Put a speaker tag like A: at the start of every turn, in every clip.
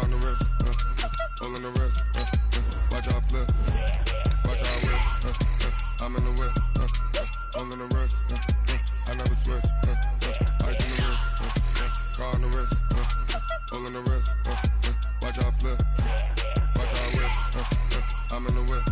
A: Car on the wrist, all in the wrist, watch out flip, watch out whip, I'm in the whip, all in the wrist, I never switch, ice in the wrist, car on the wrist, all in the wrist, watch out flip, watch out whip, I'm in the whip.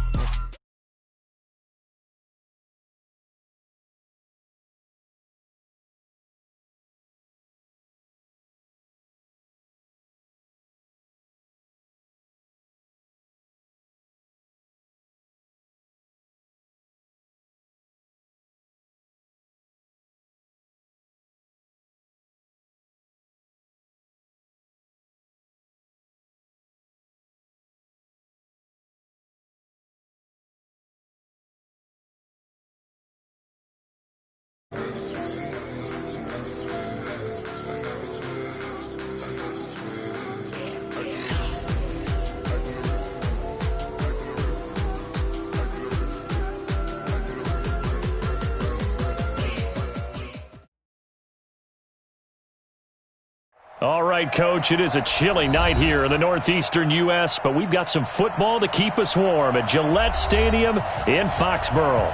B: All right, Coach, it is a chilly night here in the northeastern U.S., but we've got some football to keep us warm at Gillette Stadium in Foxborough.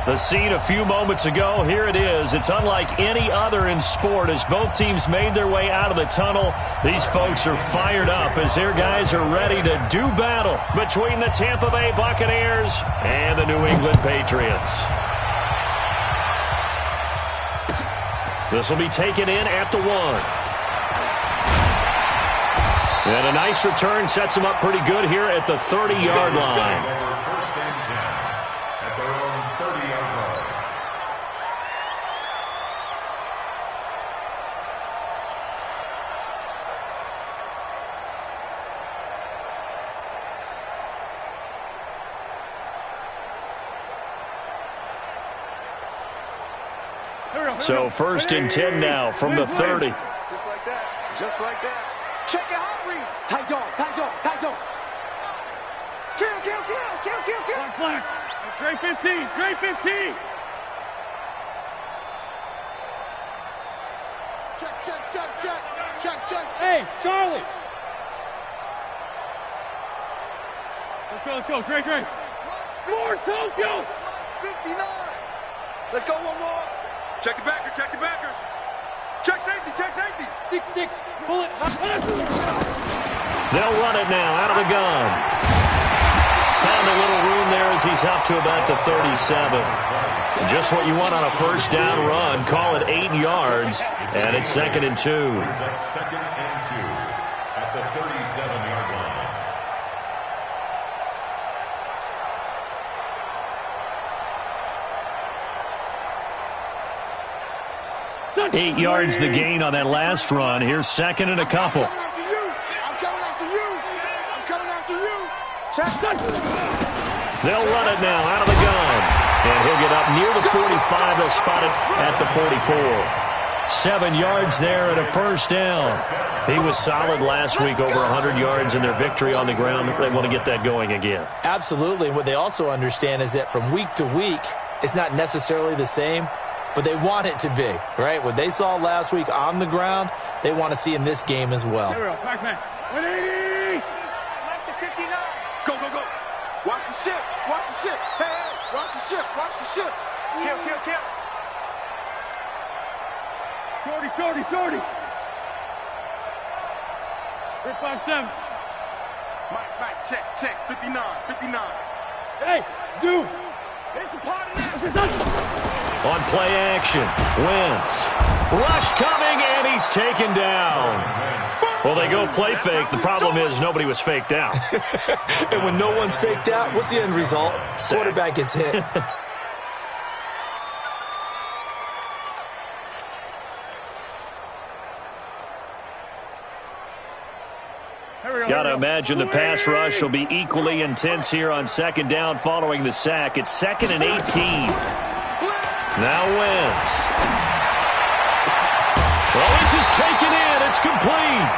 B: The scene a few moments ago, here it is. It's unlike any other in sport as both teams made their way out of the tunnel. These folks are fired up as their guys are ready to do battle between the Tampa Bay Buccaneers and the New England Patriots. This will be taken in at the 1. And a nice return sets him up pretty good here at the 30-yard line.
C: First and 10 at their own 30-yard line.
B: So first and 10 now from the 30.
D: Just like that. Just like that. Check it out, Reed. Tight dog, tight dog, tight dog. Kill, kill, kill, kill, kill, kill.
E: Flag. Great 15, great 15.
D: Check, check, check, check. Check, check, check.
E: Hey, Charlie. Let's go, great, great. More Tokyo.
D: 59. Let's go one more. Check the backer, check the backer. Check safety, check safety.
E: 6-6, pull it.
B: They'll run it now out of the gun. Found a little room there as he's up to about the 37. Just what you want on a first down run. Call it 8 yards, and it's 2nd and 2.
C: Second and 2 at the 37-yard line.
B: 8 yards the gain on that last run. Here's 2nd and a couple.
D: I'm coming after you. I'm coming after you.
B: They'll run it now out of the gun. And he'll get up near the 45. They'll spot it at the 44. 7 yards there and a first down. He was solid last week, over 100 yards in their victory on the ground. They want to get that going again.
F: Absolutely. What they also understand is that from week to week, it's not necessarily the same, but they want it to be, right? What they saw last week on the ground, they want to see in this game as well.
E: Pac-Man. 180.
D: Left to 59. Go, go, go. Watch the ship. Watch the ship. Hey, hey. Watch the ship. Watch the ship. Kill, kill, kill.
E: 40. 357.
D: Mike, check. 59.
E: Hey, zoom.
D: There's a party now.
B: On play action, Wentz. Rush coming, and he's taken down. Well, they go play fake. The problem is nobody was faked out.
F: And when no one's faked out, what's the end result? Quarterback gets hit.
B: Got to imagine the pass rush will be equally intense here on 2nd down following the sack. It's 2nd and 18. Now Wentz. Well, this is taken in. It's complete.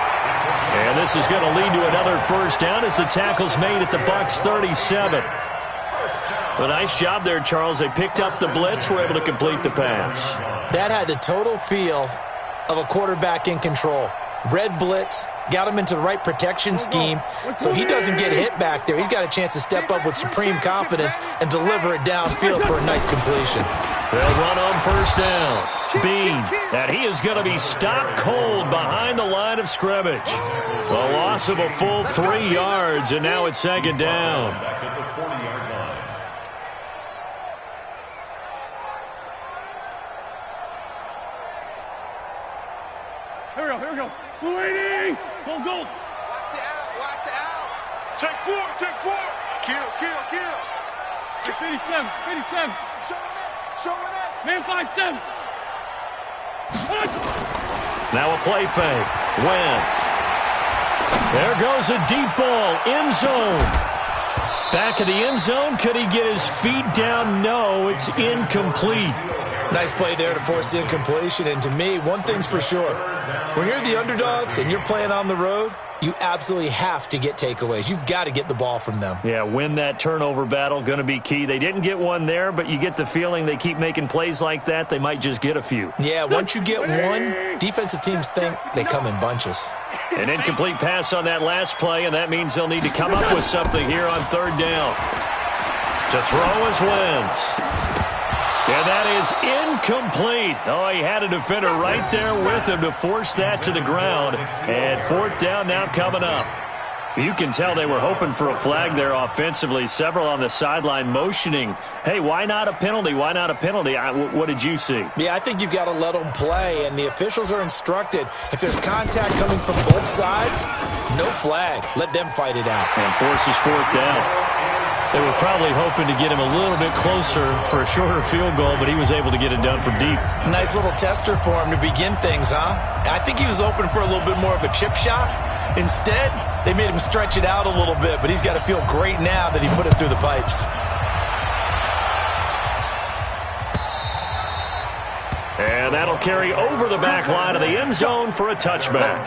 B: And this is going to lead to another first down as the tackle's made at the Bucs 37. A nice job there, Charles. They picked up the blitz, were able to complete the pass.
F: That had the total feel of a quarterback in control. red blitz, got him into the right protection scheme so he doesn't get hit back there. He's got a chance to step up with supreme confidence and deliver it downfield for a nice completion.
B: They'll run on first down. Bean, and he is going to be stopped cold behind the line of scrimmage. A loss of a full 3 yards, and now it's second down.
C: Back at the 40-yard line.
E: Here we go. Blue 80. Goal.
D: Watch the out.
E: Take four.
D: Kill.
E: 57.
D: Show it up.
E: Man 5-7.
B: Now a play fake. Wentz. There goes a deep ball. End zone. Back of the end zone. Could he get his feet down? No, it's incomplete.
F: Nice play there to force the incompletion. And to me, one thing's for sure. When you're the underdogs and you're playing on the road, you absolutely have to get takeaways. You've got to get the ball from them.
B: Yeah, win that turnover battle, going to be key. They didn't get one there, but you get the feeling they keep making plays like that, they might just get a few.
F: Yeah, once you get one, defensive teams think they come in bunches.
B: An incomplete pass on that last play, and that means they'll need to come up with something here on third down. To throw is Wentz. And that is incomplete. Oh, he had a defender right there with him to force that to the ground. And fourth down now coming up. You can tell they were hoping for a flag there offensively. Several on the sideline motioning, hey, why not a penalty? Why not a penalty? What did you see?
F: Yeah, I think you've got to let them play, and the officials are instructed. If there's contact coming from both sides, no flag. Let them fight it out.
B: And forces fourth down. They were probably hoping to get him a little bit closer for a shorter field goal, but he was able to get it done from deep.
F: Nice little tester for him to begin things, huh? I think he was open for a little bit more of a chip shot. Instead, they made him stretch it out a little bit, but he's got to feel great now that he put it through the pipes.
B: And that'll carry over the back line of the end zone for a touchback.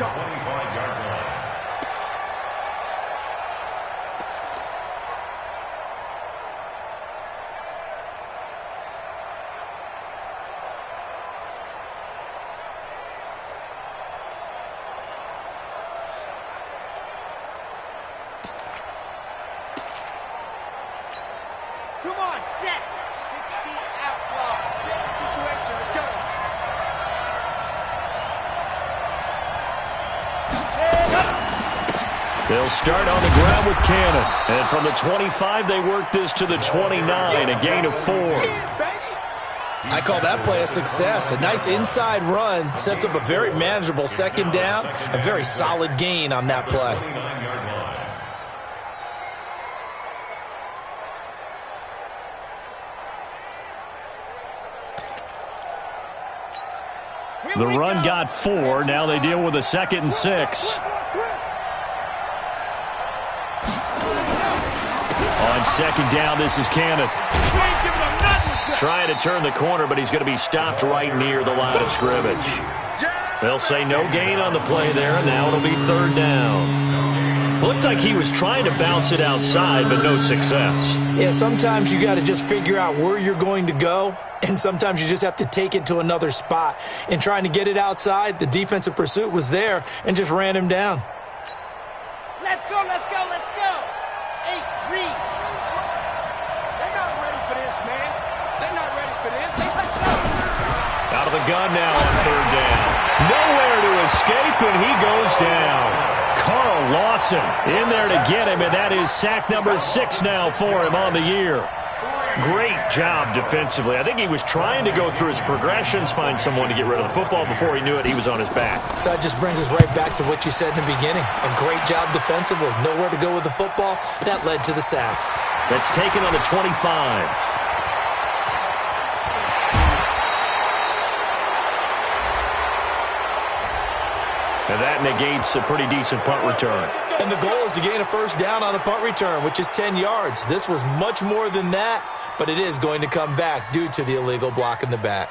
D: Come on, set. 60 outlaw. Situation. Let's go.
B: They'll start on the ground with Cannon. And from the 25, they work this to the 29, a gain of 4.
F: I call that play a success. A nice inside run sets up a very manageable second down. A very solid gain on that play.
B: The run got 4. Now they deal with a 2nd and 6. On second down, this is Cannon. Trying to turn the corner, but he's going to be stopped right near the line of scrimmage. They'll say no gain on the play there, and now it'll be third down. Looked like he was trying to bounce it outside, but no success.
F: Yeah, sometimes you got to just figure out where you're going to go, and sometimes you just have to take it to another spot. And trying to get it outside, the defensive pursuit was there and just ran him down.
D: Let's go. Hey, Reed. They're not ready for this, man. They're not ready for this. Let's go.
B: Out of the gun now on third down. Nowhere to escape, and he goes down. Carl Lawson in there to get him, and that is sack number 6 now for him on the year. Great job defensively. I think he was trying to go through his progressions, find someone to get rid of the football. Before he knew it, he was on his back.
F: So that just brings us right back to what you said in the beginning. A great job defensively. Nowhere to go with the football. That led to the sack.
B: That's taken on the 25. And that negates a pretty decent punt return.
F: And the goal is to gain a first down on a punt return, which is 10 yards. This was much more than that, but it is going to come back due to the illegal block in the back.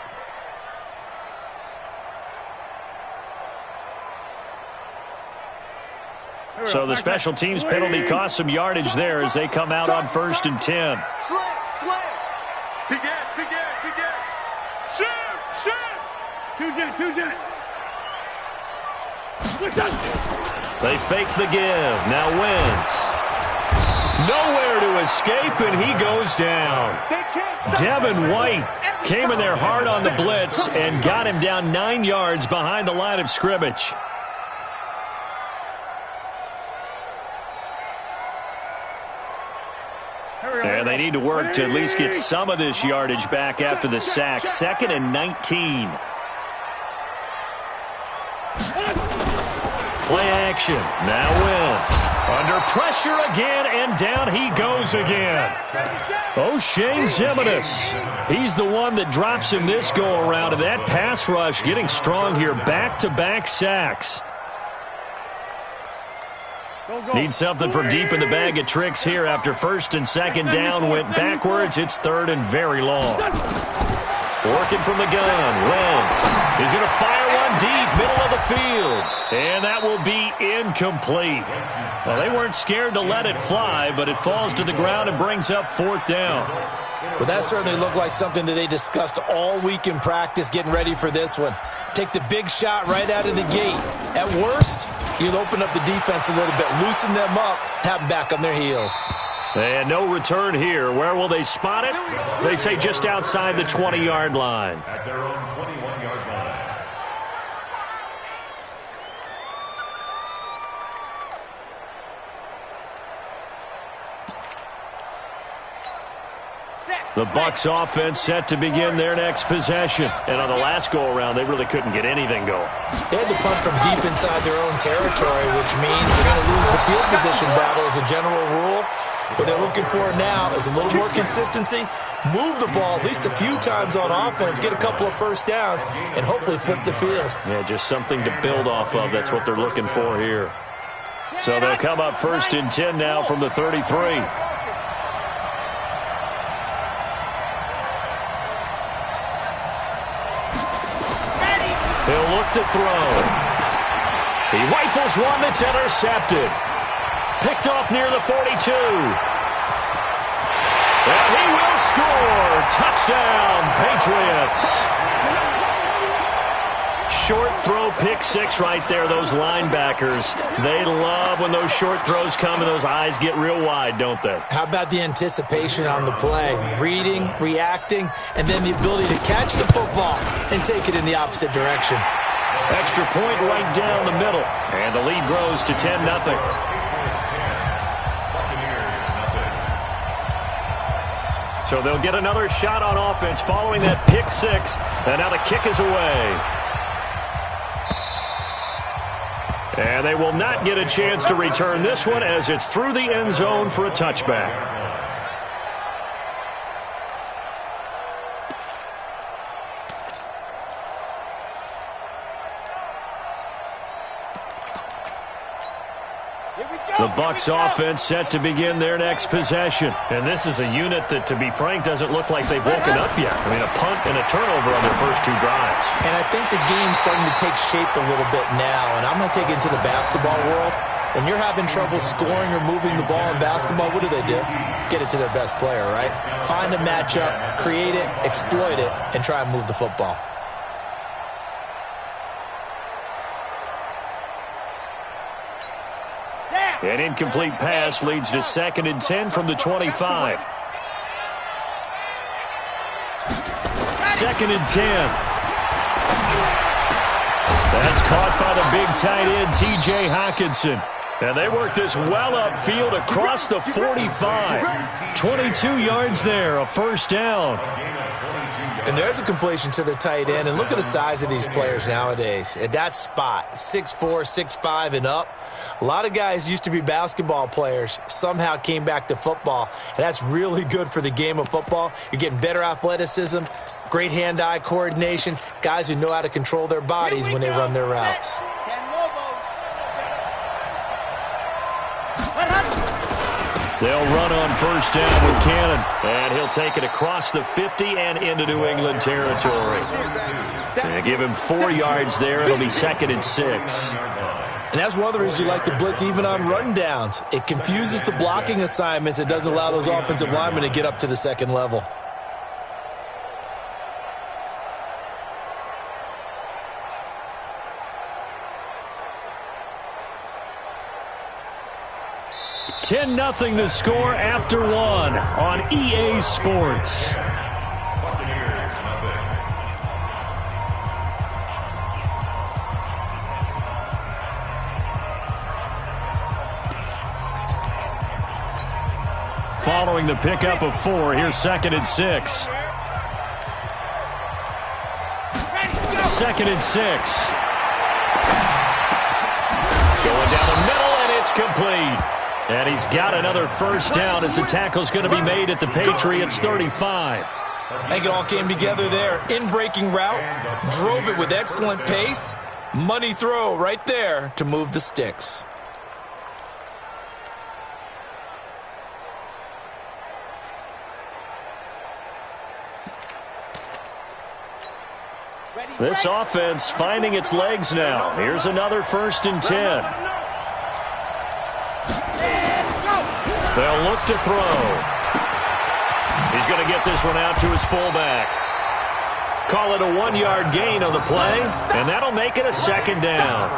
B: So the special teams penalty cost some yardage there as they come out on 1st and 10.
D: Slam.
E: Begin. Shoot. Two jet.
B: They fake the give. Now Wentz. Nowhere to escape, and he goes down. Devin White came in there hard on the blitz and got him down 9 yards behind the line of scrimmage. And they need to work to at least get some of this yardage back after the sack. 2nd and 19. Play action. Now Wentz. Under pressure again, and down he goes again. O'Shane Ximines. He's the one that drops him this go-around, and that pass rush getting strong here. Back-to-back sacks. Need something from deep in the bag of tricks here after 1st and 2nd down. Went backwards. It's 3rd and very long. Working from the gun. Wentz is going to fire one deep, middle of the field. And that will be incomplete. Well, they weren't scared to let it fly, but it falls to the ground and brings up 4th down.
F: Well, that certainly looked like something that they discussed all week in practice, getting ready for this one. Take the big shot right out of the gate. At worst, you'll open up the defense a little bit, loosen them up, have them back on their heels.
B: And no return here. Where will they spot it? They say just outside the 20-yard line.
C: At their own 21-yard line.
B: The Bucs offense set to begin their next possession. And on the last go-around, they really couldn't get anything going.
F: They had to punt from deep inside their own territory, which means they're going to lose the field position battle as a general rule. What they're looking for now is a little more consistency, move the ball at least a few times on offense, get a couple of first downs, and hopefully flip the field.
B: Yeah, just something to build off of. That's what they're looking for here. So they'll come up 1st and 10 now from the 33. He'll look to throw. He rifles one that's intercepted. Picked off near the 42. And he will score. Touchdown, Patriots. Short throw, pick 6 right there, those linebackers. They love when those short throws come and those eyes get real wide, don't they?
F: How about the anticipation on the play? Reading, reacting, and then the ability to catch the football and take it in the opposite direction.
B: Extra point right down the middle. And the lead grows to 10-0. So they'll get another shot on offense following that pick 6. And now the kick is away. And they will not get a chance to return this one as it's through the end zone for a touchback. The Bucs offense set to begin their next possession. And this is a unit that, to be frank, doesn't look like they've woken up yet. I mean, a punt and a turnover on their first 2 drives.
F: And I think the game's starting to take shape a little bit now. And I'm going to take it into the basketball world. When you're having trouble scoring or moving the ball in basketball, what do? Get it to their best player, right? Find a matchup, create it, exploit it, and try and move the football.
B: An incomplete pass leads to 2nd and 10 from the 25. 2nd and 10. That's caught by the big tight end, T.J. Hockenson. And they work this well upfield across the 45. 22 yards there, a first down.
F: And there's a completion to the tight end. And look at the size of these players nowadays. At that spot, 6'4", 6'5", and up. A lot of guys used to be basketball players, somehow came back to football. And that's really good for the game of football. You're getting better athleticism, great hand-eye coordination, guys who know how to control their bodies when they run their routes.
B: They'll run on first down with Cannon. And he'll take it across the 50 and into New England territory. And give him 4 yards there. It'll be 2nd and 6.
F: And that's one of the reasons you like to blitz even on run downs. It confuses the blocking assignments. It doesn't allow those offensive linemen to get up to the second level.
B: 10-0 the score after one on EA Sports. Following the pickup of 4, here's 2nd and 6. 2nd and 6. Going down the middle, and it's complete. And he's got another first down as the tackle's going to be made at the Patriots 35.
F: I think it all came together there. In-breaking route, drove it with excellent pace. Money throw right there to move the sticks.
B: This offense finding its legs now. Here's another 1st and 10. They'll look to throw. He's going to get this one out to his fullback. Call it a 1-yard gain on the play, and that'll make it a 2nd down.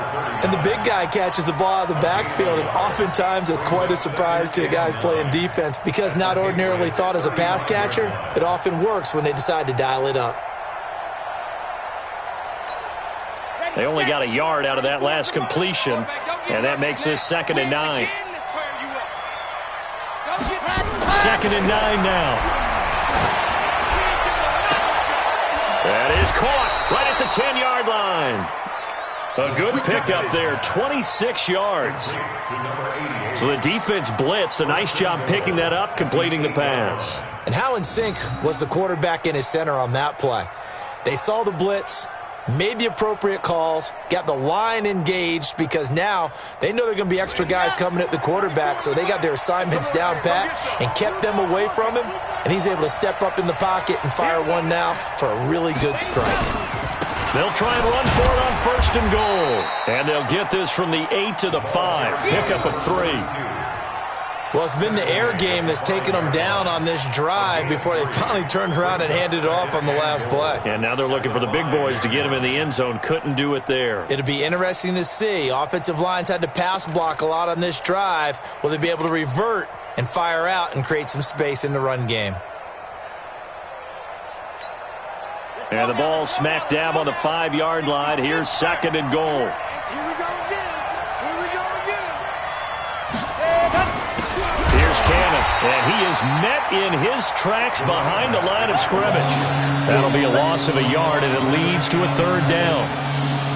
F: And the big guy catches the ball out of the backfield, and oftentimes it's quite a surprise to the guys playing defense because not ordinarily thought as a pass catcher, it often works when they decide to dial it up.
B: They only got a yard out of that last completion, and that makes this 2nd and 9. 2nd and 9 now. That is caught right at the 10-yard line. A good pickup there, 26 yards. So the defense blitzed. A nice job picking that up, completing the pass.
F: And how in sync was the quarterback and his center on that play? They saw the blitz, made the appropriate calls, got the line engaged because now they know there are going to be extra guys coming at the quarterback, so they got their assignments down pat and kept them away from him, and he's able to step up in the pocket and fire one now for a really good strike.
B: They'll try and run for it on 1st and goal, and they'll get this from the 8 to the 5, pickup of 3.
F: Well, it's been the air game that's taken them down on this drive before they finally turned around and handed it off on the last play.
B: And now they're looking for the big boys to get him in the end zone. Couldn't do it there.
F: It'll be interesting to see. Offensive lines had to pass block a lot on this drive. Will they be able to revert and fire out and create some space in the run game?
B: And the ball smack dab on the 5-yard line. Here's 2nd and goal.
D: Here we go again. Here we go again.
B: Here's Cannon, and he is met in his tracks behind the line of scrimmage. That'll be a loss of a yard, and it leads to a 3rd down.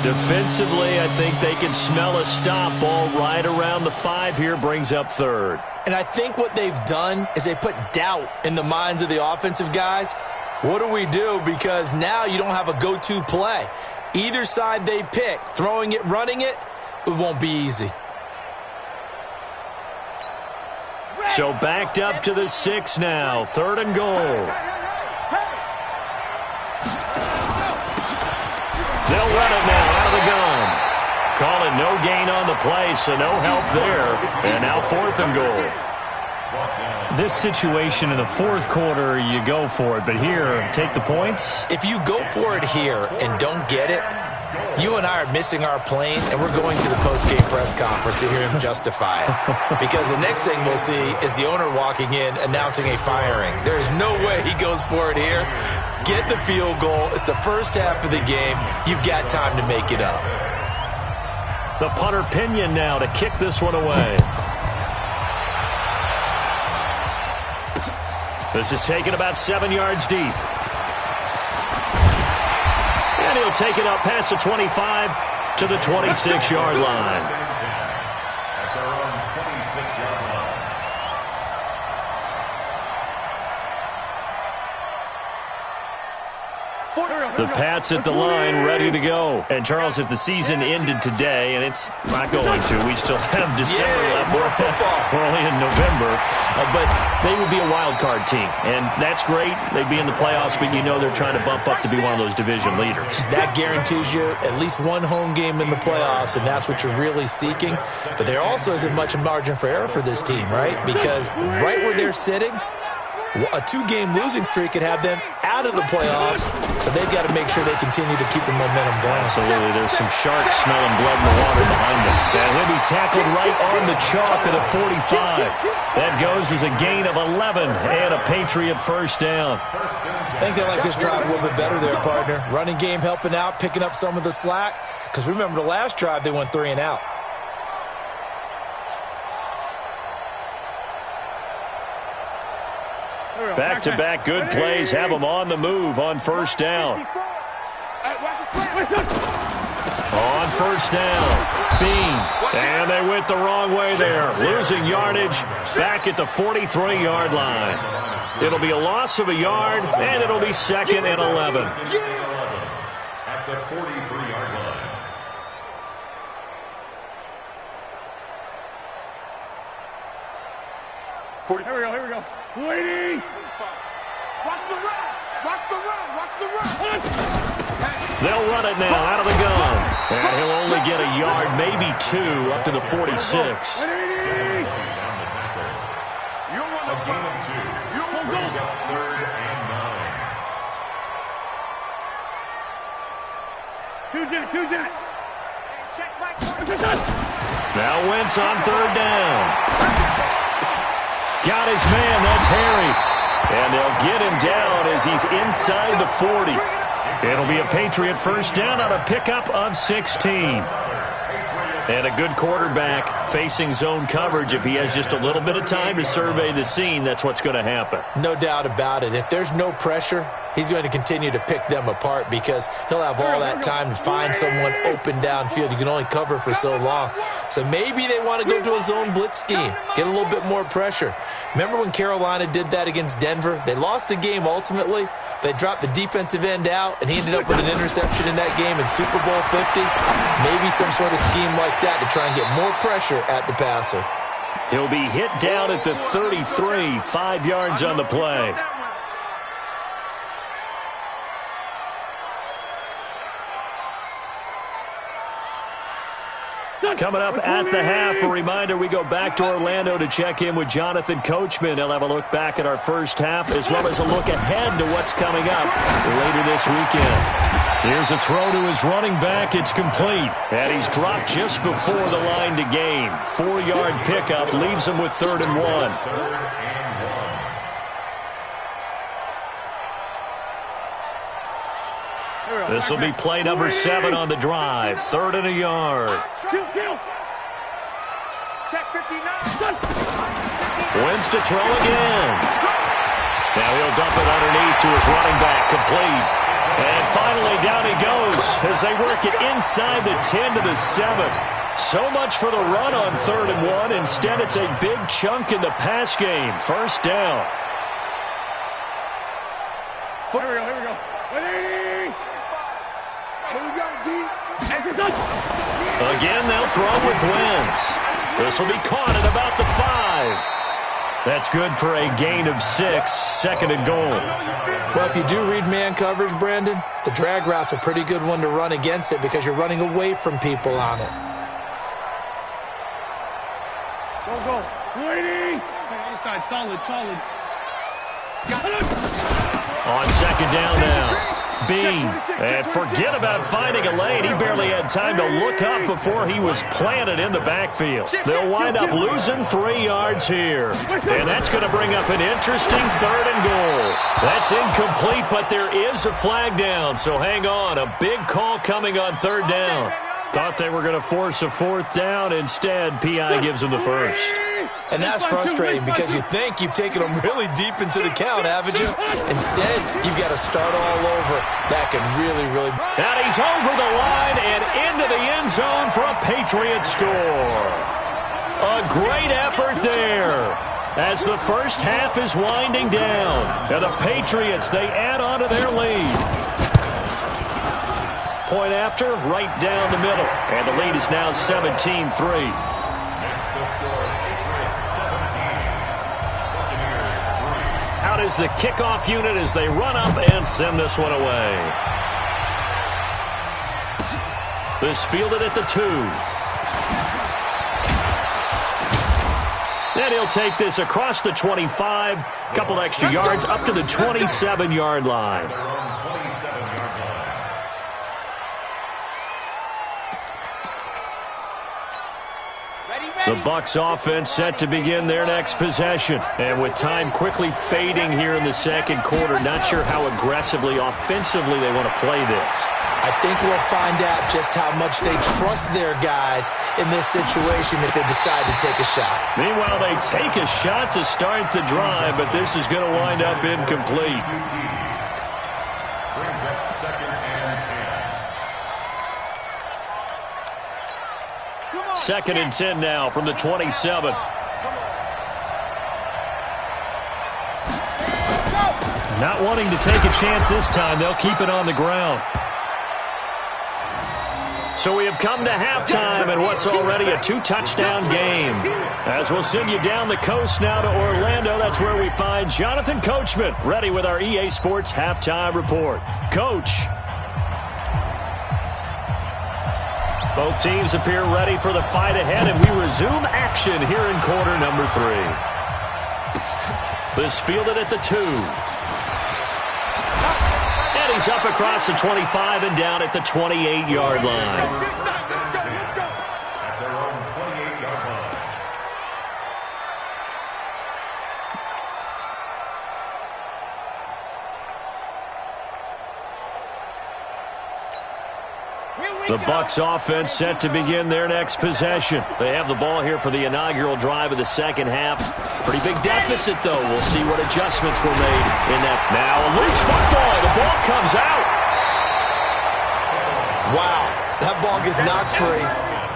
B: Defensively, I think they can smell a stop. Ball right around the 5 here, brings up 3rd.
F: And I think what they've done is they put doubt in the minds of the offensive guys. What do we do? Because now you don't have a go-to play. Either side they pick, throwing it, running it, it won't be easy.
B: So backed up to the 6 now. 3rd and goal. They'll run it now out of the gun. Call it no gain on the play, so no help there. And now 4th and goal. This situation in the 4th quarter, you go for it. But here, take the points.
F: If you go for it here and don't get it, you and I are missing our plane, and we're going to the post-game press conference to hear him justify it. Because the next thing we'll see is the owner walking in announcing a firing. There is no way he goes for it here. Get the field goal. It's the first half of the game. You've got time to make it up.
B: The punter Pinion now to kick this one away. This is taken about 7 yards deep. And he'll take it up past the 25 to the 26-yard line.
C: That's their own 26-yard line.
B: The Pats at the line, ready to go. And, Charles, if the season ended today, and it's not going to, we still have December left. We're only in November. But they would be a wild card team. And that's great. They'd be in the playoffs, but you know they're trying to bump up to be one of those division leaders.
F: That guarantees you at least one home game in the playoffs, and that's what you're really seeking. But there also isn't much margin for error for this team, right? Because right where they're sitting, A 2-game losing streak could have them out of the playoffs, so they've got to make sure they continue to keep the momentum going.
B: Absolutely. There's some sharks smelling blood in the water behind them. And he'll be tackled right on the chalk at a 45. That goes as a gain of 11 and a Patriot first down.
F: I think they like this drive a little bit better there, partner. Running game helping out, picking up some of the slack. Because remember, the last drive they went 3 and out.
B: Back-to-back good plays have them on the move on first down. On first down, Bean. And they went the wrong way there. Losing yardage back at the 43-yard line. It'll be a loss of a yard, and it'll be 2nd and 11.
C: At the 43-yard line.
E: Here we go. Waiting.
D: Watch the run. Watch the run. Watch the run.
B: They'll run it now out of the gun. And he'll only get a yard, maybe 2, up to the 46.
C: Down the tackle.
D: You don't want
C: A
D: to
C: gain of 2.
D: You don't want
C: Brings up 3rd and 9.
E: Two jet.
D: check my
B: Now Wentz on 3rd down. Got his man, that's Harry. And they'll get him down as he's inside the 40. It'll be a Patriot first down on a pickup of 16. And a good quarterback facing zone coverage. If he has just a little bit of time to survey the scene, that's what's going to happen.
F: No doubt about it. If there's no pressure, he's going to continue to pick them apart because he'll have all that time to find someone open downfield. You can only cover for so long. So maybe they want to go to a zone blitz scheme, get a little bit more pressure. Remember when Carolina did that against Denver? They lost the game ultimately. They dropped the defensive end out, and he ended up with an interception in that game in Super Bowl 50. Maybe some sort of scheme like that to try and get more pressure at the passer.
B: He'll be hit down at the 33, 5 yards on the play. Coming up at the half, a reminder, we go back to Orlando to check in with Jonathan Coachman. He'll have a look back at our first half as well as a look ahead to what's coming up later this weekend. Here's a throw to his running back. It's complete. And he's dropped just before the line to gain. 4-yard pickup leaves him with 3rd and 1. This will be play number 7 on the drive. 3rd and a yard.
D: check 59.
B: Wentz to throw again. Now he'll dump it underneath to his running back. Complete. And finally down he goes as they work it inside the 10 to the 7. So much for the run on 3rd and 1. Instead, it's a big chunk in the pass game. First down.
E: Here we go. Waiting.
D: Here we go, D.
B: Again, they'll throw with Wentz. This will be caught at about the 5. That's good for a gain of 6, 2nd and goal.
F: Well, if you do read man coverage, Brandon, the drag route's a pretty good one to run against it because you're running away from people on it.
E: Go. Waiting. Inside, solid.
B: On 2nd down now. Bean, and forget about finding a lane. He barely had time to look up before he was planted in the backfield. They'll wind up losing 3 yards here. And that's going to bring up an interesting 3rd and goal. That's incomplete, but there is a flag down, so hang on. A big call coming on 3rd down. Thought they were going to force a 4th down. Instead, P.I. gives them the first.
F: And that's frustrating because you think you've taken them really deep into the count, haven't you? Instead, you've got to start all over. That can really...
B: And he's over the line and into the end zone for a Patriot score. A great effort there as the first half is winding down. And the Patriots, they add on to their lead. Point after, right down the middle. And the lead is now 17-3. Out is the kickoff unit as they run up and send this one away. This fielded at the 2. And he'll take this across the 25, a couple extra yards up to the 27-yard line. The Bucs offense set to begin their next possession. And with time quickly fading here in the second quarter, not sure how aggressively, offensively they want to play this.
F: I think we'll find out just how much they trust their guys in this situation if they decide to take a shot.
B: Meanwhile, they take a shot to start the drive, but this is going to wind up incomplete.
C: Brings up 2nd and 10.
B: 2nd and 10 now from the 27. Not wanting to take a chance this time, they'll keep it on the ground. So we have come to halftime in what's already a 2-touchdown game. As we'll send you down the coast now to Orlando, that's where we find Jonathan Coachman, ready with our EA Sports Halftime Report. Coach. Both teams appear ready for the fight ahead, and we resume action here in quarter number 3. This fielded at the 2. And he's up across the 25 and down at the 28-yard line.
C: At their own 28-yard line.
B: The Bucs offense set to begin their next possession. They have the ball here for the inaugural drive of the second half. Pretty big deficit, though. We'll see what adjustments were made in that. Now a loose football. The ball comes out.
F: Wow, that ball gets knocked free,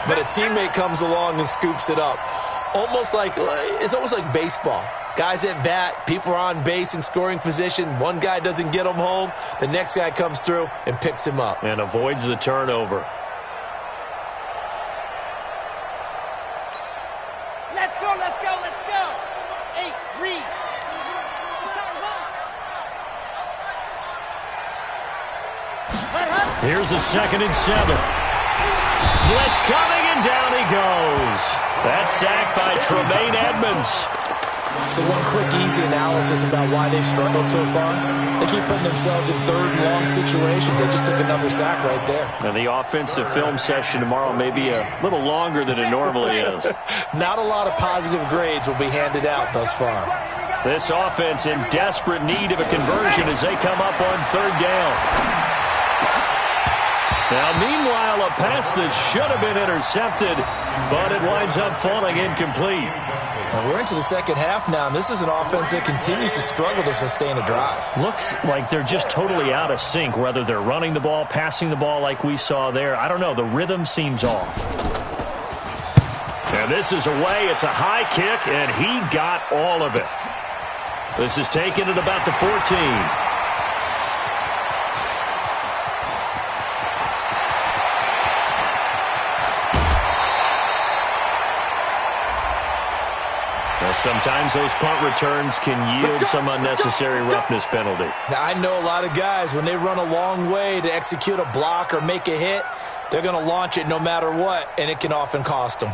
F: but a teammate comes along and scoops it up. It's almost like baseball. Guys at bat, people are on base in scoring position. One guy doesn't get him home. The next guy comes through and picks him up.
B: And avoids the turnover.
D: Let's go, let's go, let's go. 8, read.
B: Here's a 2nd and 7. Blitz coming, and down he goes. That's sacked by Tremaine Edmonds.
F: So one quick, easy analysis about why they've struggled so far. They keep putting themselves in 3rd and long situations. They just took another sack right there.
B: And the offensive film session tomorrow may be a little longer than it normally is.
F: Not a lot of positive grades will be handed out thus far.
B: This offense in desperate need of a conversion as they come up on 3rd down. Now, meanwhile, a pass that should have been intercepted, but it winds up falling incomplete.
F: And we're into the second half now, and this is an offense that continues to struggle to sustain a drive.
B: Looks like they're just totally out of sync, whether they're running the ball, passing the ball like we saw there. I don't know. The rhythm seems off. And this is away. It's a high kick, and he got all of it. This is taken at about the 14. Sometimes those punt returns can yield some unnecessary roughness penalty.
F: Now, I know a lot of guys, when they run a long way to execute a block or make a hit, they're going to launch it no matter what, and it can often cost them.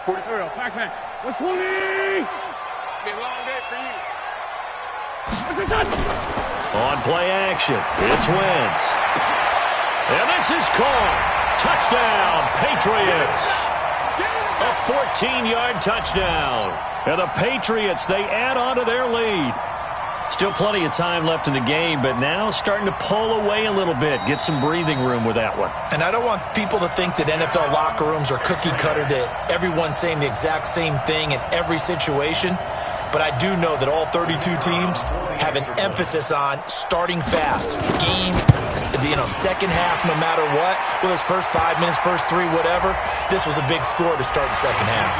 E: Pac-Man, 120!
D: Be a long day for you.
B: On play action, it's Wentz. And this is caught. Touchdown, Patriots. A 14-yard touchdown. And the Patriots, they add on to their lead. Still plenty of time left in the game, but now starting to pull away a little bit. Get some breathing room with that one.
F: And I don't want people to think that NFL locker rooms are cookie cutter, that everyone's saying the exact same thing in every situation. But I do know that all 32 teams have an emphasis on starting fast. Game, second half, no matter what. Whether it's first 5 minutes, first 3, whatever. This was a big score to start the second half.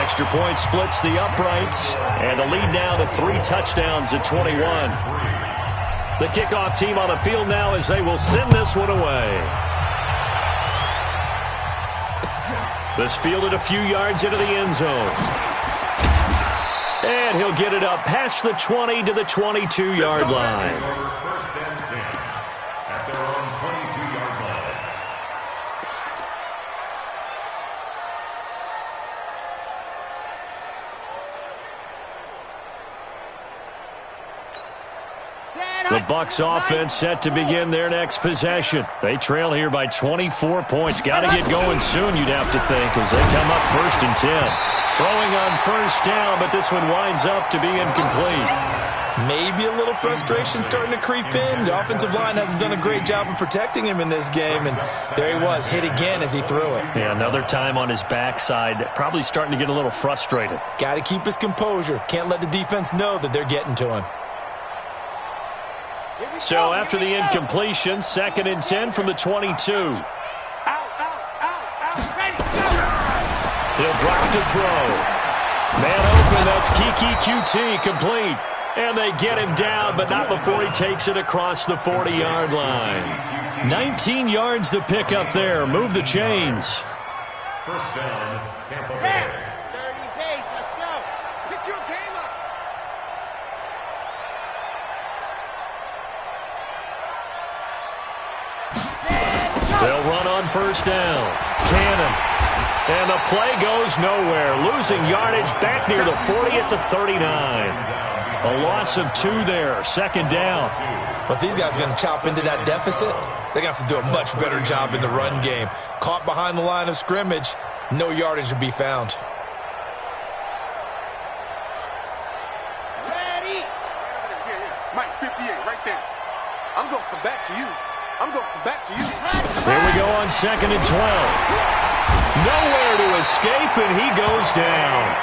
B: Extra point splits the uprights. And the lead now to 3 touchdowns at 21. The kickoff team on the field now as they will send this one away. This fielded a few yards into the end zone. And he'll get it up past the 20 to the 22-yard line.
C: First and 10 at their own 22-yard
B: The Bucs offense set to begin their next possession. They trail here by 24 points. Got to get going soon, you'd have to think, as they come up 1st and 10. Throwing on 1st down, but this one winds up to be incomplete.
F: Maybe a little frustration starting to creep in. The offensive line hasn't done a great job of protecting him in this game, and there he was, hit again as he threw it.
B: Yeah, another time on his backside, probably starting to get a little frustrated.
F: Got to keep his composure. Can't let the defense know that they're getting to him.
B: So after the incompletion, 2nd and 10 from the 22. He'll drop to throw. Man open, that's Kiki QT, complete. And they get him down, but not before he takes it across the 40-yard line. 19 yards to pick up there. Move the chains.
C: 1st down, Tampa Bay.
D: 30 pace, let's go. Pick your game up.
B: They'll run on 1st down. Cannon. And the play goes nowhere. Losing yardage back near the 40 at the 39. A loss of 2 there. 2nd down.
F: But these guys are going to chop into that deficit. They're going to have to do a much better job in the run game. Caught behind the line of scrimmage, no yardage to be found.
D: Ready.
E: Mike, 58, right there. I'm going to come back to you.
B: There we go on 2nd and 12. Nowhere to escape, and he goes down.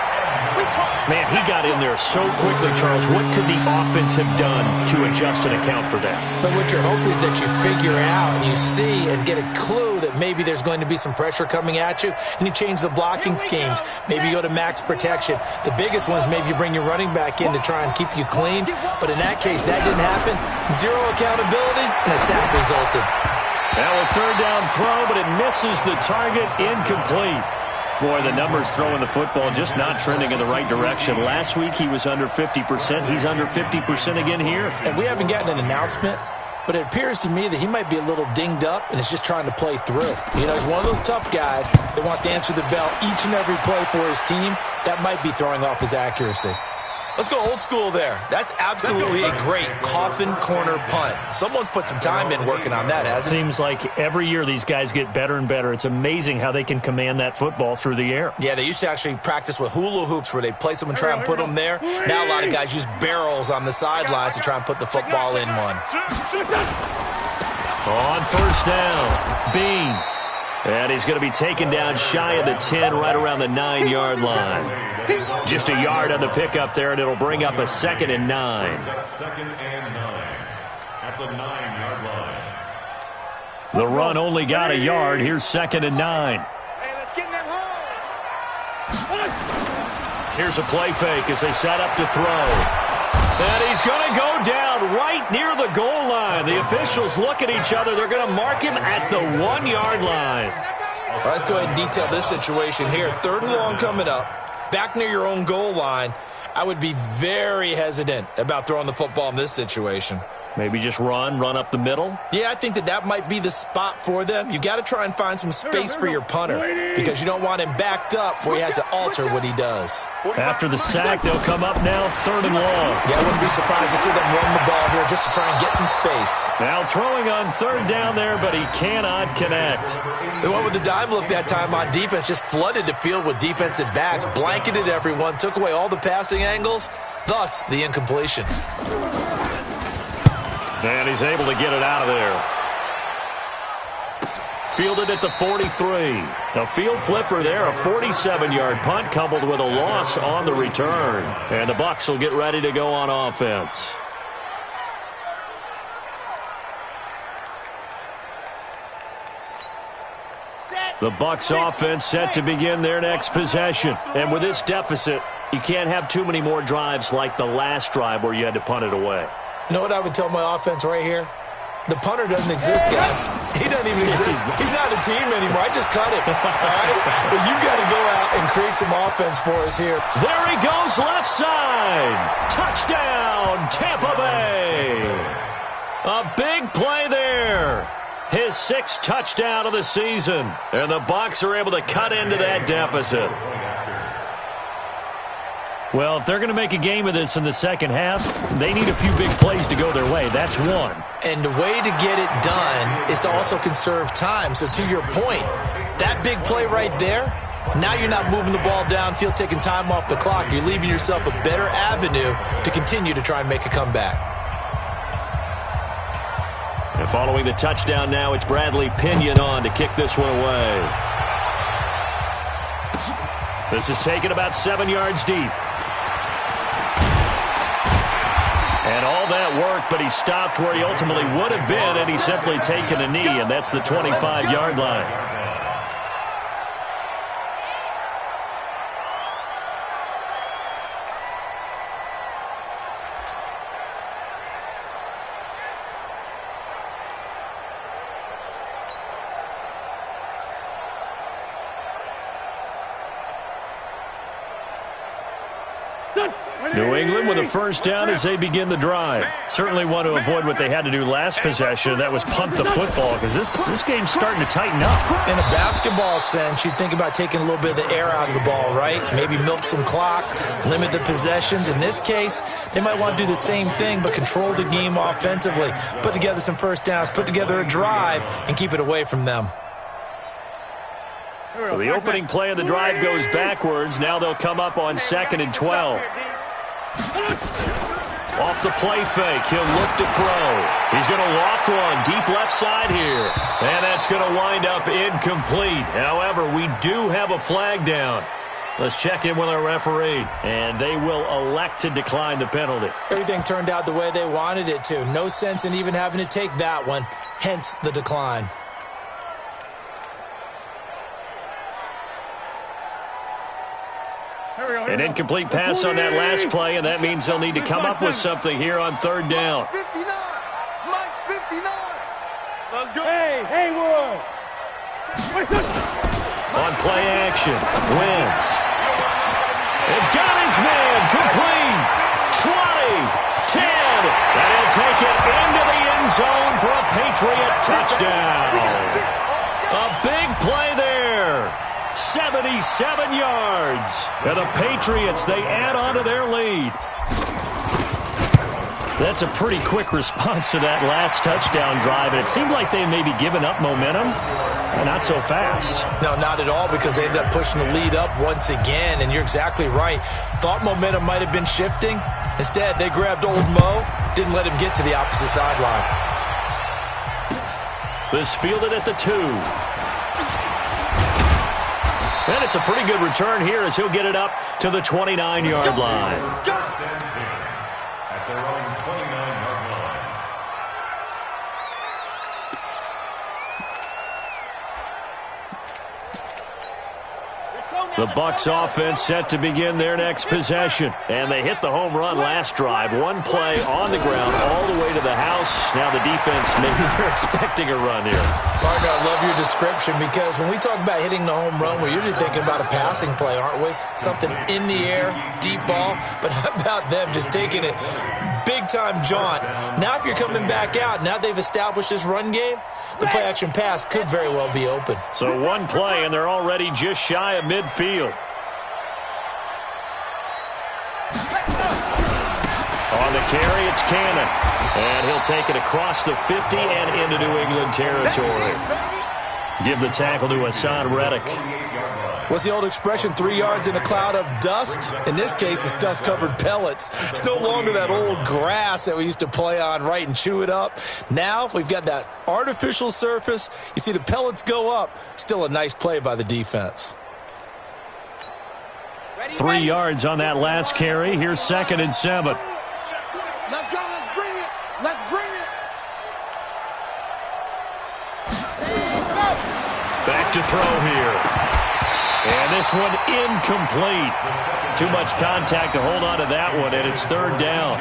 B: Man, he got in there so quickly, Charles. What could the offense have done to adjust and account for that?
F: But what you're hoping is that you figure out and you see and get a clue that maybe there's going to be some pressure coming at you, and you change the blocking schemes. Maybe you go to max protection. The biggest one is maybe you bring your running back in to try and keep you clean. But in that case, that didn't happen. Zero accountability, and a sack resulted.
B: Now a 3rd down throw, but it misses the target. Incomplete. Boy, the numbers throwing the football just not trending in the right direction. Last week he was under 50%. He's under 50% again here.
F: And we haven't gotten an announcement, but it appears to me that he might be a little dinged up and is just trying to play through. You know, he's one of those tough guys that wants to answer the bell each and every play for his team. That might be throwing off his accuracy. Let's go old school there. That's absolutely a great coffin corner punt. Someone's put some time in working on that, hasn't it?
B: Seems like every year these guys get better and better. It's amazing how they can command that football through the air.
F: Yeah, they used to actually practice with hula hoops where they place them and try and put them there. Now a lot of guys use barrels on the sidelines to try and put the football in one.
B: On 1st down, Bean. And he's going to be taken down shy of the 10, right around the 9-yard line. Just a yard on the pickup there, and it'll bring up a 2nd and 9.
C: 2nd and 9 at the 9-yard line.
B: The run only got a yard. Here's 2nd and 9.
D: Hey, let's get in them holes.
B: Here's a play fake as they set up to throw. And he's going to go down right near the goal line. The officials look at each other. They're going to mark him at the 1-yard line.
F: All right, let's go ahead and detail this situation here. 3rd and long coming up. Back near your own goal line. I would be very hesitant about throwing the football in this situation.
B: Maybe just run up the middle.
F: Yeah, I think that might be the spot for them. You got to try and find some space for your punter because you don't want him backed up where he has to alter what he does.
B: After the sack, they'll come up now 3rd and long.
F: Yeah, I wouldn't be surprised to see them run the ball here just to try and get some space.
B: Now throwing on 3rd down there, but he cannot connect.
F: They went with the dime look that time on defense, just flooded the field with defensive backs, blanketed everyone, took away all the passing angles, thus the incompletion.
B: And he's able to get it out of there. Fielded at the 43. A field flipper there, a 47-yard punt coupled with a loss on the return. And the Bucs will get ready to go on offense. The Bucs offense set to begin their next possession. And with this deficit, you can't have too many more drives like the last drive where you had to punt it away.
F: You know what I would tell my offense right here? The punter doesn't exist, guys. He doesn't even exist. He's not a team anymore. I just cut him. All right? So you've got to go out and create some offense for us here.
B: There he goes, left side. Touchdown, Tampa Bay. A big play there. His 6th touchdown of the season. And the Bucs are able to cut into that deficit. Well, if they're going to make a game of this in the second half, they need a few big plays to go their way. That's one.
F: And the way to get it done is to also conserve time. So to your point, that big play right there, now you're not moving the ball downfield, taking time off the clock. You're leaving yourself a better avenue to continue to try and make a comeback.
B: And following the touchdown now, it's Bradley Pinion on to kick this one away. This is taken about 7 yards deep. And all that work, but he stopped where he ultimately would have been, and he's simply taken a knee, and that's the 25-yard line. New England with a first down as they begin the drive. Certainly want to avoid what they had to do last possession. That was punt the football, because this game's starting to tighten up.
F: In a basketball sense, you think about taking a little bit of the air out of the ball, right? Maybe milk some clock, limit the possessions. In this case, they might want to do the same thing, but control the game offensively. Put together some first downs, put together a drive, and keep it away from them.
B: So the opening play of the drive goes backwards. Now they'll come up on 2nd and 12. Off the play fake, he'll look to throw. He's going to loft one deep left side here. And that's going to wind up incomplete. However, we do have a flag down. Let's check in with our referee. And they will elect to decline the penalty.
F: Everything turned out the way they wanted it to. No sense in even having to take that one, hence the decline.
B: An incomplete pass on that last play, and that means they'll need to come up with something here on third down.
E: Mike's 59. Let's go.
D: Hey, Haywood.
B: On play action, Wentz. It got his man, complete. 20, 10, and he'll take it into the end zone for a Patriot touchdown. A big play there. 77 yards. And the Patriots, they add on to their lead. That's a pretty quick response to that last touchdown drive, and it seemed like they may be giving up momentum. Not so fast.
F: No, not at all, because they ended up pushing the lead up once again, and you're exactly right. Thought momentum might have been shifting. Instead, they grabbed old Mo, didn't let him get to the opposite sideline.
B: This fielded at the 2. And it's a pretty good return here as he'll get it up to the 29-yard line.
C: At their own 29-yard line.
B: The Bucs offense set to begin their next possession. And they hit the home run last drive. One play on the ground all the way to the house. Now the defense, maybe they're expecting a run here.
F: Partner, I love your description, because when we talk about hitting the home run, we're usually thinking about a passing play, aren't we? Something in the air, deep ball. But how about them just taking it big-time jaunt? Now if you're coming back out, now they've established this run game, the play-action pass could very well be open.
B: So one play, and they're already just shy of midfield. On the carry, it's Cannon. And he'll take it across the 50 and into New England territory. Give the tackle to Hassan Reddick.
F: What's the old expression, 3 yards in a cloud of dust? In this case, it's dust-covered pellets. It's no longer that old grass that we used to play on, right, and chew it up. Now we've got that artificial surface. You see the pellets go up. Still a nice play by the defense.
B: 3 yards on that last carry. Here's 2nd and 7.
E: Let's go. Let's bring it. Let's bring it.
B: Back to throw here. And this one incomplete. Too much contact to hold on to that one, and it's third down.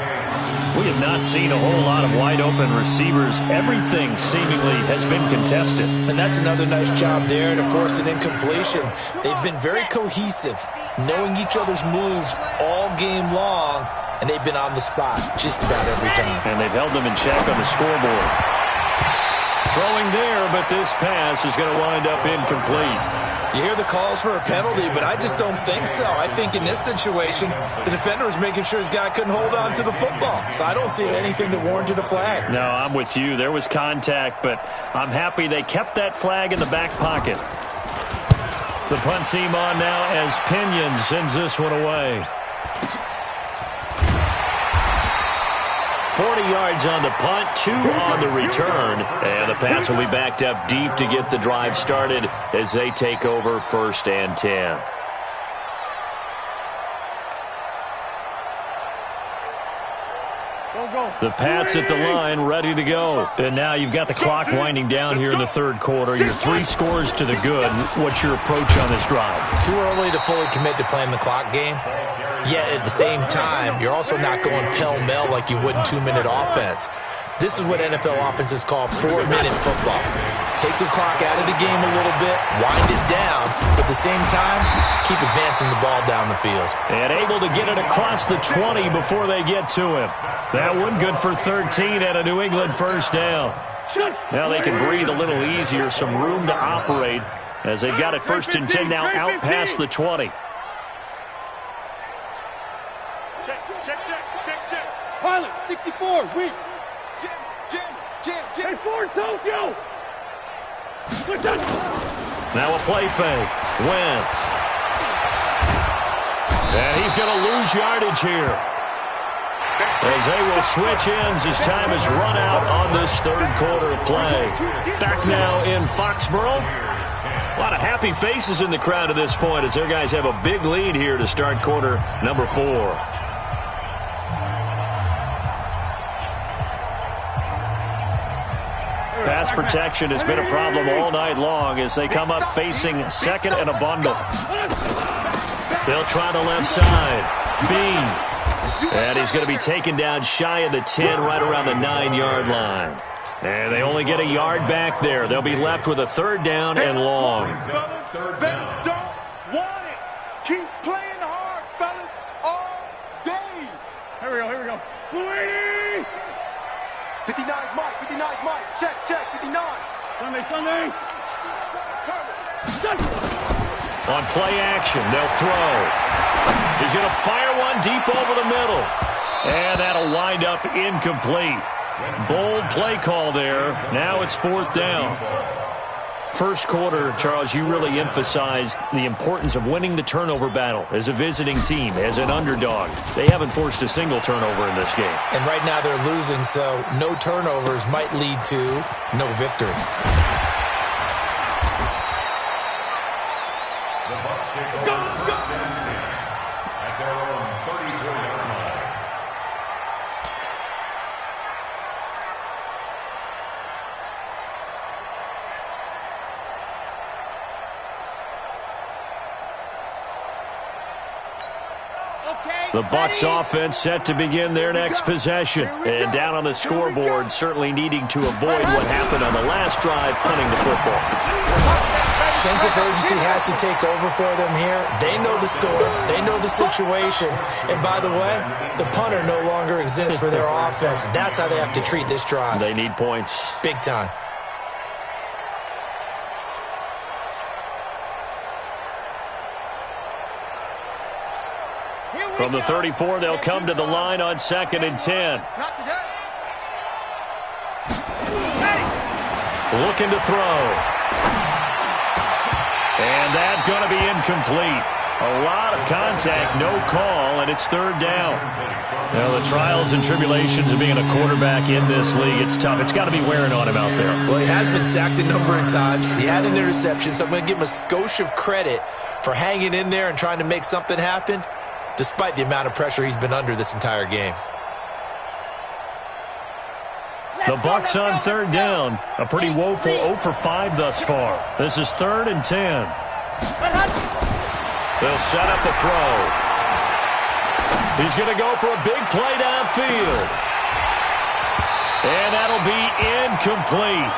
B: We have not seen a whole lot of wide-open receivers. Everything seemingly has been contested.
F: And that's another nice job there to force an incompletion. They've been very cohesive, knowing each other's moves all game long, and they've been on the spot just about every time.
B: And they've held them in check on the scoreboard. Throwing there, but this pass is going to wind up incomplete.
F: You hear the calls for a penalty, but I just don't think so. I think in this situation, the defender was making sure his guy couldn't hold on to the football. So I don't see anything to warrant a flag.
B: No, I'm with you. There was contact, but I'm happy they kept that flag in the back pocket. The punt team on now as Pinion sends this one away. 40 yards on the punt, 2 on the return. And the Pats will be backed up deep to get the drive started as they take over 1st and 10. The Pats at the line, ready to go. And now you've got the clock winding down here in the 3rd quarter. You're 3 scores to the good. What's your approach on this drive?
F: Too early to fully commit to playing the clock game. Yet at the same time, you're also not going pell-mell like you would in 2-minute offense. This is what NFL offenses call 4-minute football. Take the clock out of the game a little bit, wind it down, but at the same time, keep advancing the ball down the field.
B: And able to get it across the 20 before they get to him. That one good for 13 and a New England 1st down. Now they can breathe a little easier, some room to operate as they've got it 1st and 10 now out past the 20.
D: Pilot, 64, weak. Jim. Hey, Ford, Tokyo.
B: Now a play fake. Wentz. And he's going to lose yardage here. As they will switch ends as time is run out on this 3rd quarter of play. Back now in Foxborough. A lot of happy faces in the crowd at this point as their guys have a big lead here to start quarter number 4. Pass protection has been a problem all night long as they come up facing 2nd and a bundle. They'll try the left side. Bean. And he's going to be taken down shy of the 10, right around the 9-yard line. And they only get a yard back there. They'll be left with a 3rd down and long.
E: They don't want it. Keep playing hard, fellas, all day.
D: Here we go.
E: 59's Mike. Check, 59.
D: Sunday.
B: On play action, they'll throw. He's going to fire one deep over the middle. And that'll wind up incomplete. Bold play call there. Now it's 4th down. 1st quarter, Charles, you really emphasized the importance of winning the turnover battle as a visiting team, as an underdog. They haven't forced a single turnover in this game.
F: And right now they're losing, so no turnovers might lead to no victory.
C: The Bucs take over 1st and 10 at their own 34-yard line.
B: The Bucs offense set to begin their next possession. And down on the scoreboard, certainly needing to avoid what happened on the last drive, punting the football.
F: Sense of urgency has to take over for them here. They know the score. They know the situation. And by the way, the punter no longer exists for their offense. That's how they have to treat this drive.
B: They need points.
F: Big time.
B: From the 34, they'll come to the line on 2nd and 10.
E: Not today.
B: Looking to throw. And that's going to be incomplete. A lot of contact, no call, and it's 3rd down. Now, the trials and tribulations of being a quarterback in this league, it's tough. It's got to be wearing on him out there.
F: Well, he has been sacked a number of times. He had an interception, so I'm going to give him a skosh of credit for hanging in there and trying to make something happen, despite the amount of pressure he's been under this entire game.
B: The Bucs on 3rd down. A pretty woeful 0 for 5 thus far. This is 3rd and 10. They'll set up a throw. He's going to go for a big play downfield. And that'll be incomplete.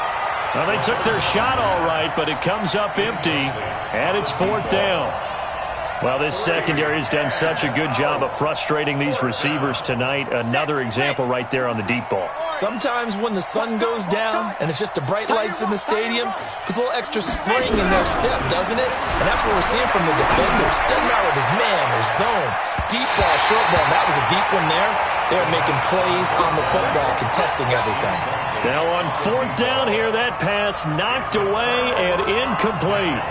B: Now, they took their shot all right, but it comes up empty, and it's 4th down. Well, this secondary has done such a good job of frustrating these receivers tonight. Another example right there on the deep ball.
F: Sometimes when the sun goes down and it's just the bright lights in the stadium, puts a little extra spring in their step, doesn't it? And that's what we're seeing from the defenders. Doesn't matter if it's man or zone. Deep ball, short ball. That was a deep one there. They're making plays on the football, contesting everything.
B: Now on 4th down here, that pass knocked away and incomplete.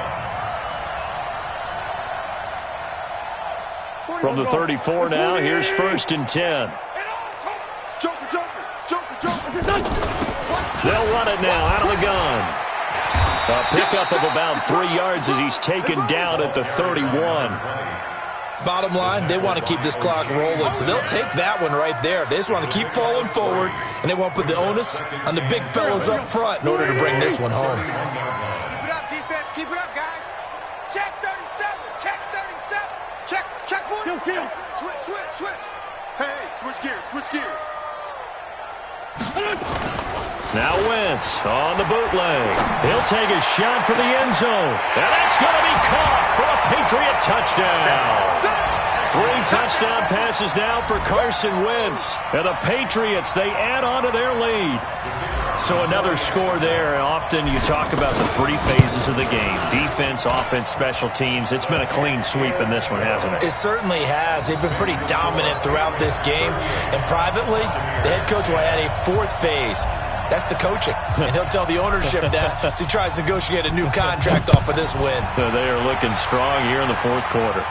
B: From the 34 now, here's 1st and 10. They'll run it now out of the gun. A pickup of about 3 yards as he's taken down at the 31.
F: Bottom line, they want to keep this clock rolling, so they'll take that one right there. They just want to keep falling forward, and they won't put the onus on the big fellas up front in order to bring this one home.
D: Keep it up, defense. Keep it up, guys. Check 37. Check 37. Check 40. Switch.
E: Hey, switch gears.
B: Now Wentz on the bootleg. He'll take a shot for the end zone. And that's going to be caught for a Patriot touchdown. 3 touchdown passes now for Carson Wentz. And the Patriots, they add on to their lead. So another score there. And often you talk about the 3 phases of the game. Defense, offense, special teams. It's been a clean sweep in this one, hasn't it?
F: It certainly has. They've been pretty dominant throughout this game. And privately, the head coach will add a 4th phase. That's the coaching. And he'll tell the ownership that as he tries to negotiate a new contract off of this win.
B: They are looking strong here in the 4th quarter.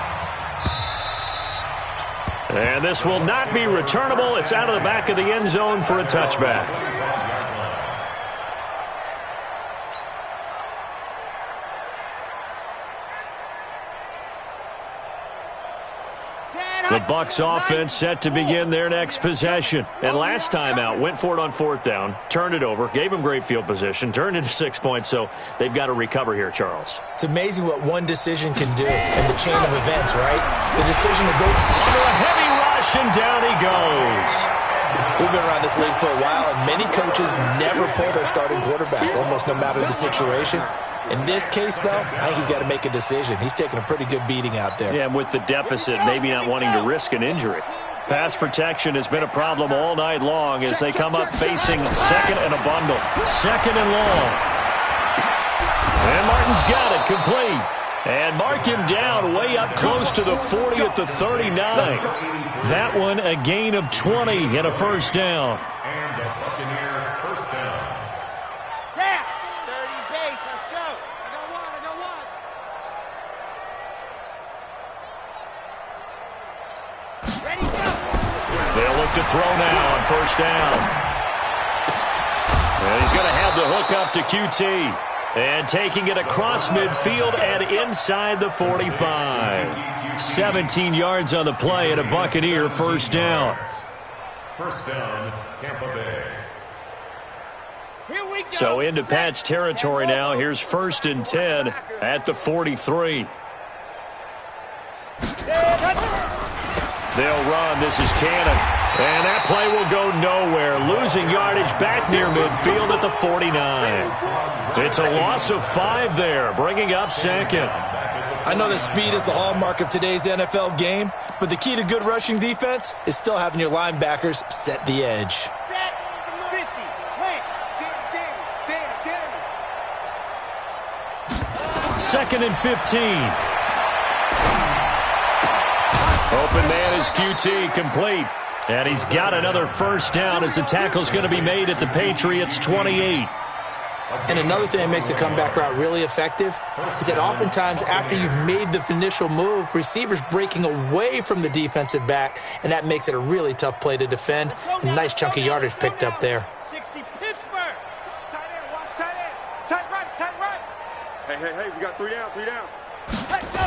B: And this will not be returnable. It's out of the back of the end zone for a touchback. The Bucs offense set to begin their next possession. And last time out, went for it on 4th down, turned it over, gave them great field position, turned into 6 points, so they've got to recover here, Charles.
F: It's amazing what one decision can do in the chain of events, right? The decision to go
B: under a heavy rush, and down he goes.
F: We've been around this league for a while, and many coaches never pull their starting quarterback, almost no matter the situation. In this case, though, I think he's got to make a decision. He's taking a pretty good beating out there.
B: Yeah, and with the deficit, maybe not wanting to risk an injury. Pass protection has been a problem all night long as they come up facing 2nd and a bundle. 2nd and long. And Martin's got it, complete. And mark him down way up close to the 40 at the 39. That one a gain of 20 and a 1st down.
C: And the Buccaneer 1st down.
D: Yeah, 30 base. Let's go. I got one. Ready, go.
B: They'll look to throw now on 1st down. And he's going to have the hook up to QT. And taking it across midfield and inside the 45. 17 yards on the play and a Buccaneer 1st down.
C: 1st down, Tampa Bay.
D: Here we go.
B: So into Pat's territory now. Here's 1st and 10 at the 43. They'll run. This is Cannon. And that play will go nowhere. Losing yardage back near midfield at the 49. It's a loss of 5 there, bringing up 2nd.
F: I know that speed is the hallmark of today's NFL game, but the key to good rushing defense is still having your linebackers set the edge.
D: Set 50. Plant.
B: 2nd and 15. Open man is QT, complete. And he's got another 1st down as the tackle's going to be made at the Patriots' 28.
F: And another thing that makes the comeback route really effective is that oftentimes after you've made the initial move, receivers breaking away from the defensive back, and that makes it a really tough play to defend. A nice chunk of yardage picked up there.
D: 60 Pittsburgh.
E: Tight end, watch tight end. Tight right. Hey, we got 3 down.
D: Let's go.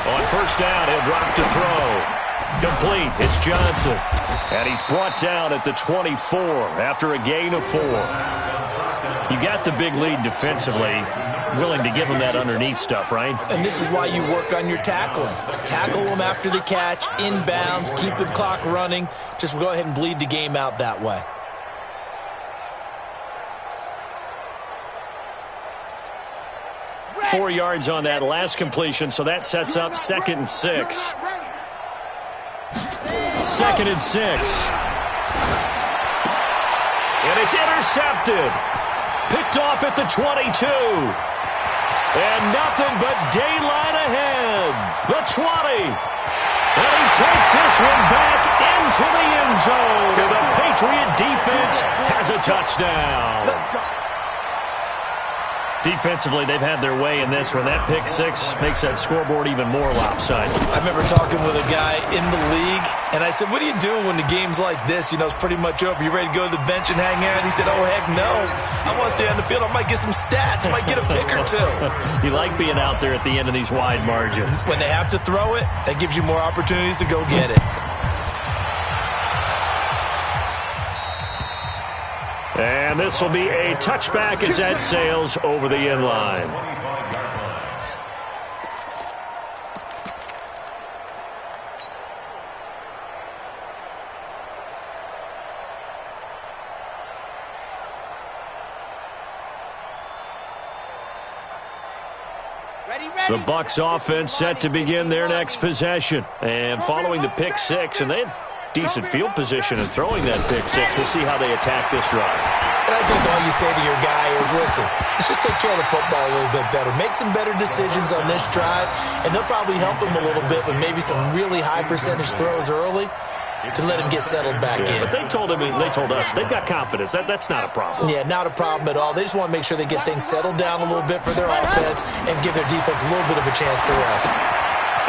B: On 1st down, he'll drop to throw. Complete. It's Johnson. And he's brought down at the 24 after a gain of 4. You got the big lead defensively. Willing to give him that underneath stuff, right?
F: And this is why you work on your tackling. Tackle them after the catch, inbounds, keep the clock running. Just go ahead and bleed the game out that way.
B: 4 yards on that last completion, so that sets up 2nd and 6. 2nd and 6. And it's intercepted. Picked off at the 22. And nothing but daylight ahead. The 20. And he takes this one back into the end zone. And the Patriot defense has a touchdown. Defensively, they've had their way in this one. That pick six makes that scoreboard even more lopsided.
F: I remember talking with a guy in the league, and I said, what do you do when the game's like this? You know, it's pretty much over. You ready to go to the bench and hang out? He said, oh, heck no. I want to stay on the field. I might get some stats. I might get a pick or two.
B: You like being out there at the end of these wide margins.
F: When they have to throw it, that gives you more opportunities to go get it.
B: And this will be a touchback as that sails over the end line. The Bucs offense set to begin their next possession. And following the pick six, and they had decent field position in throwing that pick six. We'll see how they attack this drive.
F: And I think all you say to your guy is, listen, let's just take care of the football a little bit better. Make some better decisions on this drive, and they'll probably help him a little bit with maybe some really high percentage throws early to let him get settled back in.
B: But they told us, they've got confidence. That's not a problem.
F: Yeah, not a problem at all. They just want to make sure they get things settled down a little bit for their offense and give their defense a little bit of a chance to rest.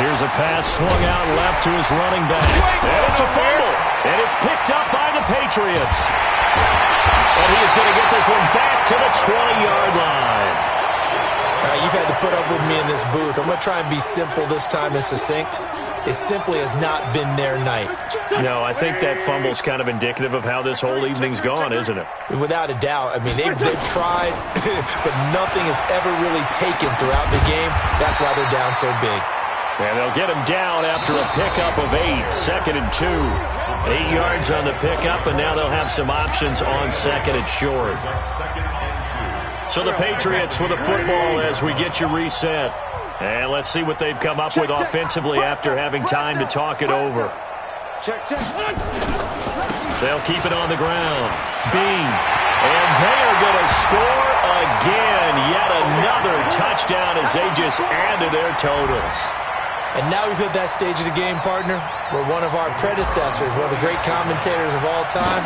B: Here's a pass swung out left to his running back. And it's a fumble. And it's picked up by the Patriots. And he is going to get this one back to the 20-yard line.
F: All right, you've had to put up with me in this booth. I'm going to try and be simple this time and succinct. It simply has not been their night.
B: No, I think that fumble's kind of indicative of how this whole evening's gone, isn't it?
F: Without a doubt. I mean, they've tried, but nothing has ever really taken throughout the game. That's why they're down so big.
B: And they'll get him down after a pickup of 8, 2nd and 2. 8 yards on the pickup, and now they'll have some options on 2nd and short. So the Patriots with the football as we get you reset. And let's see what they've come up with offensively after having time to talk it over. They'll keep it on the ground. Bean. And they are going to score again. Yet another touchdown as they just add to their totals.
F: And now we've hit that stage of the game, partner, where one of our predecessors, one of the great commentators of all time,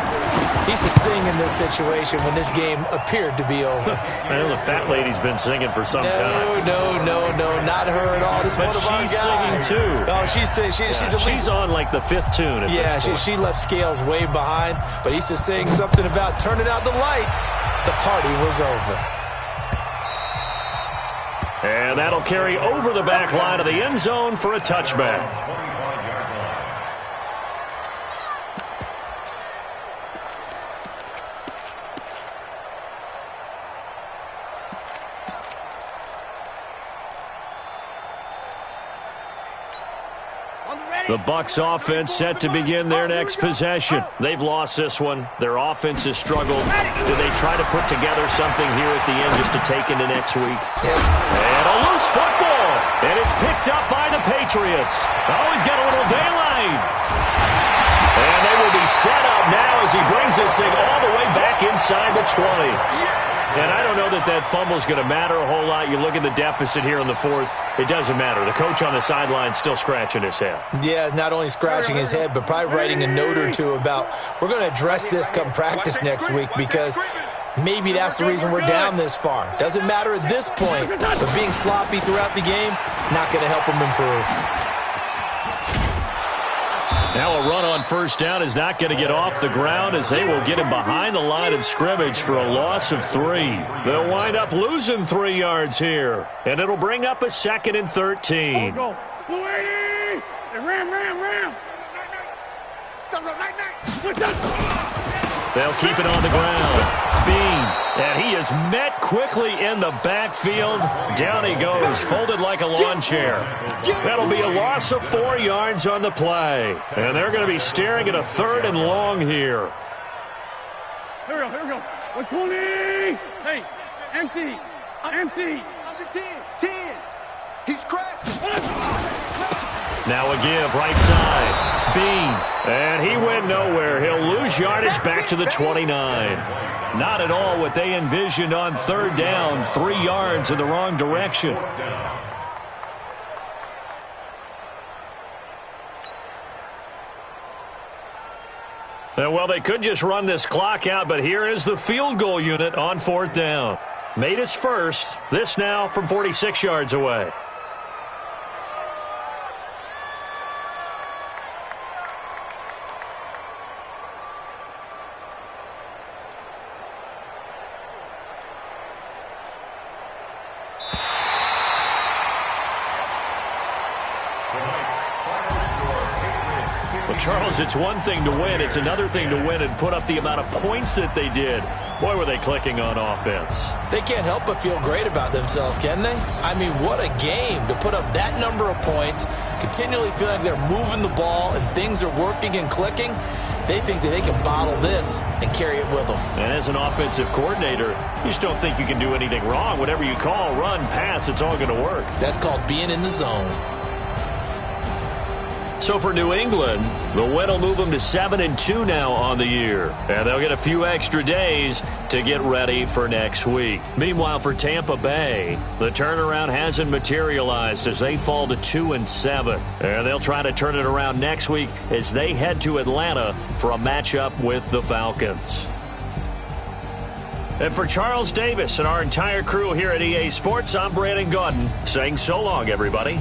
F: he used to sing in this situation when this game appeared to be over.
B: I know the fat lady's been singing for some time.
F: No, not her at all. This
B: but
F: one of our
B: she's
F: guys.
B: singing, too.
F: Oh, she's at least...
B: She's on, like, the 5th tune at this point.
F: She left Scales way behind, but he used to sing something about turning out the lights. The party was over.
B: And that'll carry over the back line of the end zone for a touchback. The Bucs offense set to begin their next possession. They've lost this one. Their offense has struggled. Do they try to put together something here at the end just to take into next week?
F: Yes.
B: And a loose football. And it's picked up by the Patriots. Oh, he's got a little daylight. And they will be set up now as he brings this thing all the way back inside the 20. And I don't know that fumble is going to matter a whole lot. You look at the deficit here in the 4th. It doesn't matter. The coach on the sideline still scratching his head.
F: Yeah, not only scratching his head, but probably writing a note or two about, we're going to address this come practice next week because maybe that's the reason we're down this far. Doesn't matter at this point, but being sloppy throughout the game, not going to help them improve.
B: Now a run on first down is not going to get off the ground as they will get him behind the line of scrimmage for a loss of 3. They'll wind up losing 3 yards here, and it'll bring up a 2nd and 13.
E: Go. Ram.
B: They'll keep it on the ground. Bean. And he is met quickly in the backfield. Down he goes, folded like a lawn chair. That'll be a loss of 4 yards on the play. And they're going to be staring at a 3rd and long here.
E: Here we go. 120. Hey, empty. and 10. 10. He's crashing.
B: Now a give, right side. Bean. And he went nowhere. He'll lose yardage back to the 29. Not at all what they envisioned on third down. 3 yards in the wrong direction. Well, they could just run this clock out, but here is the field goal unit on fourth down. Made his first. This now from 46 yards away. Charles, it's one thing to win. It's another thing to win and put up the amount of points that they did. Boy, were they clicking on offense.
F: They can't help but feel great about themselves, can they? I mean, what a game to put up that number of points, continually feeling like they're moving the ball and things are working and clicking. They think that they can bottle this and carry it with them.
B: And as an offensive coordinator, you just don't think you can do anything wrong. Whatever you call, run, pass, it's all going to work.
F: That's called being in the zone.
B: So for New England, the win will move them to 7-2 now on the year. And they'll get a few extra days to get ready for next week. Meanwhile, for Tampa Bay, the turnaround hasn't materialized as they fall to 2-7. And they'll try to turn it around next week as they head to Atlanta for a matchup with the Falcons. And for Charles Davis and our entire crew here at EA Sports, I'm Brandon Gaudin saying so long, everybody.